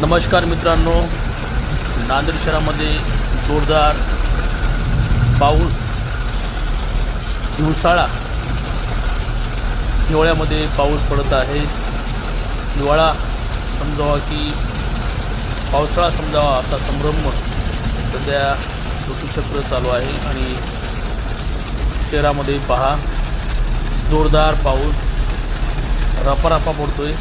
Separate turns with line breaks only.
नमस्कार मित्रांनो, नांदेड शहरामध्ये जोरदार पाऊस, हिवसाळा हिवाळ्यामध्ये पाऊस पडत आहे। हिवाळा समजावा की पावसाळा समजावा असा संभ्रम सध्या ऋतुचक्र चालू आहे आणि शहरामध्ये पहा जोरदार पाऊस रपारपा पडतोय।